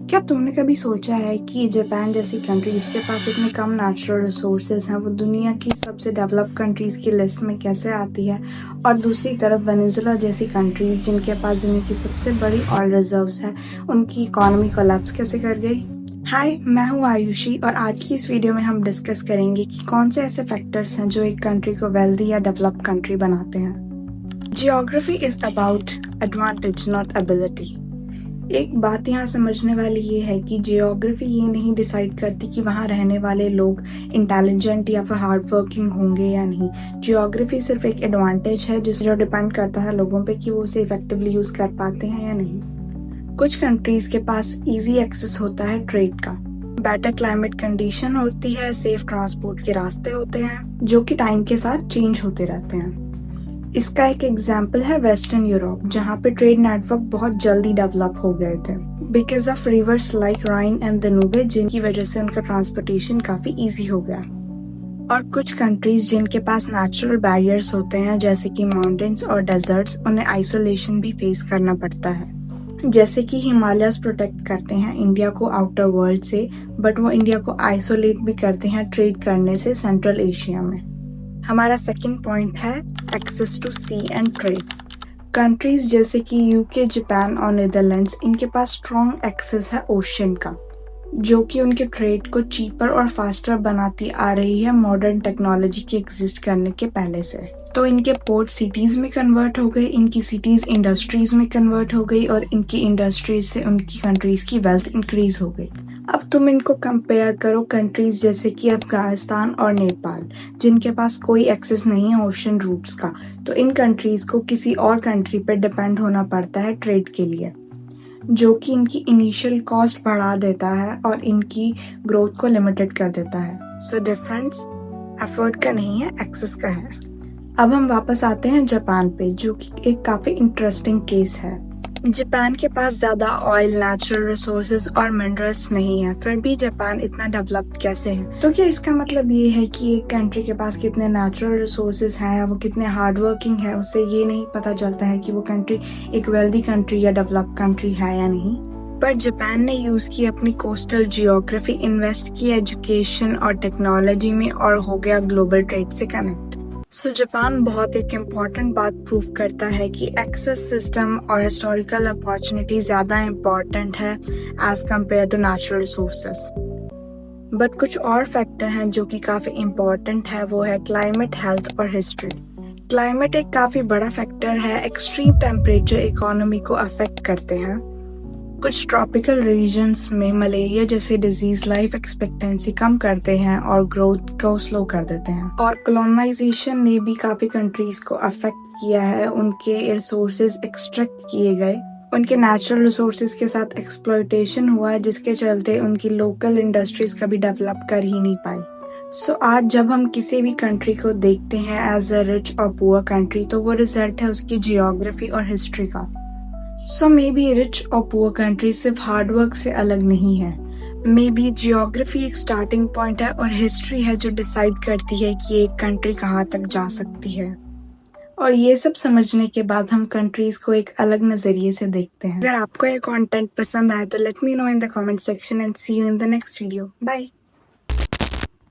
क्या तुमने कभी सोचा है कि जापान जैसी कंट्री जिसके पास इतने कम नेचुरल रिसोर्सेज हैं वो दुनिया की सबसे डेवलप्ड कंट्रीज की लिस्ट में कैसे आती है, और दूसरी तरफ वेनेजुएला जैसी कंट्रीज जिनके पास दुनिया की सबसे बड़ी ऑयल रिजर्व्स है उनकी इकोनॉमी कोलैप्स कैसे कर गई। हाय, मैं हूँ आयुषी और आज की इस वीडियो में हम डिस्कस करेंगे कि कौन से ऐसे फैक्टर्स हैं जो एक कंट्री को वेल्दी या डेवलप्ड कंट्री बनाते हैं। Geography is about advantage not ability. एक बात यहाँ समझने वाली ये है कि जियोग्राफी ये नहीं डिसाइड करती कि वहाँ रहने वाले लोग इंटेलिजेंट या फिर हार्ड वर्किंग होंगे या नहीं। जियोग्राफी सिर्फ एक एडवांटेज है जो डिपेंड करता है लोगों पे कि वो उसे इफेक्टिवली यूज कर पाते हैं या नहीं। कुछ कंट्रीज के पास इजी एक्सेस होता है ट्रेड का, बेटर क्लाइमेट कंडीशन होती है, सेफ ट्रांसपोर्ट के रास्ते होते हैं जो कि टाइम के साथ चेंज होते रहते हैं। इसका एक एग्जाम्पल है वेस्टर्न यूरोप, जहाँ पे ट्रेड नेटवर्क बहुत जल्दी डेवलप हो गए थे because of rivers like Rhine and Danube, जिनकी वजह से उनका ट्रांसपोर्टेशन काफी इजी हो गया। और कुछ कंट्रीज जिनके पास नेचुरल बैरियर्स होते हैं जैसे कि माउंटेन्स और डेजर्ट्स, उन्हें आइसोलेशन भी फेस करना पड़ता है। जैसे कि हिमालयस प्रोटेक्ट करते हैं इंडिया को आउटर वर्ल्ड से, बट वो इंडिया को आइसोलेट भी करते हैं ट्रेड करने से सेंट्रल एशिया में। हमारा सेकंड पॉइंट है access to sea and trade. Countries जैसे कि यूके, जापान और नीदरलैंड्स, इनके पास स्ट्रॉन्ग एक्सेस है ओशन का, जो कि उनके ट्रेड को चीपर और फास्टर बनाती आ रही है मॉडर्न टेक्नोलॉजी के एग्जिस्ट करने के पहले से। तो इनके पोर्ट सिटीज में कन्वर्ट हो गए, इनकी सिटीज इंडस्ट्रीज में कन्वर्ट हो गई और इनकी इंडस्ट्रीज से उनकी कंट्रीज की वेल्थ इंक्रीज हो गई। अब तुम इनको कंपेयर करो कंट्रीज जैसे कि अफगानिस्तान और नेपाल, जिनके पास कोई एक्सेस नहीं है ओशन रूट्स का। तो इन कंट्रीज को किसी और कंट्री पर डिपेंड होना पड़ता है ट्रेड के लिए, जो कि इनकी इनिशियल कॉस्ट बढ़ा देता है और इनकी ग्रोथ को लिमिटेड कर देता है। सो डिफरेंस एफर्ट का नहीं है, एक्सेस का है। अब हम वापस आते हैं जापान पे, जो कि एक काफी इंटरेस्टिंग केस है। जापान के पास ज्यादा ऑयल, नेचुरल रिसोर्सेज और मिनरल्स नहीं है, फिर भी जापान इतना डेवलप्ड कैसे है? तो क्या इसका मतलब ये है कि एक कंट्री के पास कितने नेचुरल रिसोर्सेज हैं या वो कितने हार्ड वर्किंग है, उससे ये नहीं पता चलता है कि वो कंट्री एक वेल्दी कंट्री या डेवलप्ड कंट्री है या नहीं। पर जापान ने यूज की अपनी कोस्टल जियोग्राफी, इन्वेस्ट की एजुकेशन और टेक्नोलॉजी में और हो गया ग्लोबल ट्रेड से कनेक्ट। सो जापान बहुत एक इम्पॉर्टेंट बात प्रूव करता है कि एक्सेस सिस्टम और हिस्टोरिकल अपॉर्चुनिटी ज्यादा इम्पॉर्टेंट है as compare to natural resources. But कुछ और फैक्टर हैं जो कि काफी इम्पॉर्टेंट है, वो है क्लाइमेट, हेल्थ और हिस्ट्री। क्लाइमेट एक काफी बड़ा फैक्टर है। एक्सट्रीम टेम्परेचर इकोनॉमी को अफेक्ट करते हैं। कुछ ट्रॉपिकल रीजन्स में मलेरिया जैसे डिजीज लाइफ एक्सपेक्टेंसी कम करते हैं और ग्रोथ को स्लो कर देते हैं। और कॉलोनाइजेशन ने भी काफी कंट्रीज को अफेक्ट किया है। उनके रिसोर्सेज एक्सट्रैक्ट किए गए, उनके नेचुरल रिसोर्सेज के साथ एक्सप्लॉयटेशन हुआ है, जिसके चलते उनकी लोकल इंडस्ट्रीज कभी डेवलप कर ही नहीं पाई। सो आज जब हम किसी भी कंट्री को देखते हैं एज अ रिच और पुअर कंट्री, तो वो रिजल्ट है उसकी जियोग्राफी और हिस्ट्री का। सो मे बी रिच और पुअर कंट्री सिर्फ हार्डवर्क से अलग नहीं है। मे बी जियोग्राफी एक स्टार्टिंग पॉइंट है और हिस्ट्री है जो डिसाइड करती है कि एक कंट्री कहाँ तक जा सकती है। और ये सब समझने के बाद हम कंट्रीज को एक अलग नजरिए से देखते हैं। अगर आपको ये कंटेंट पसंद आए तो let me know in the comment section and see you in the next video. Bye.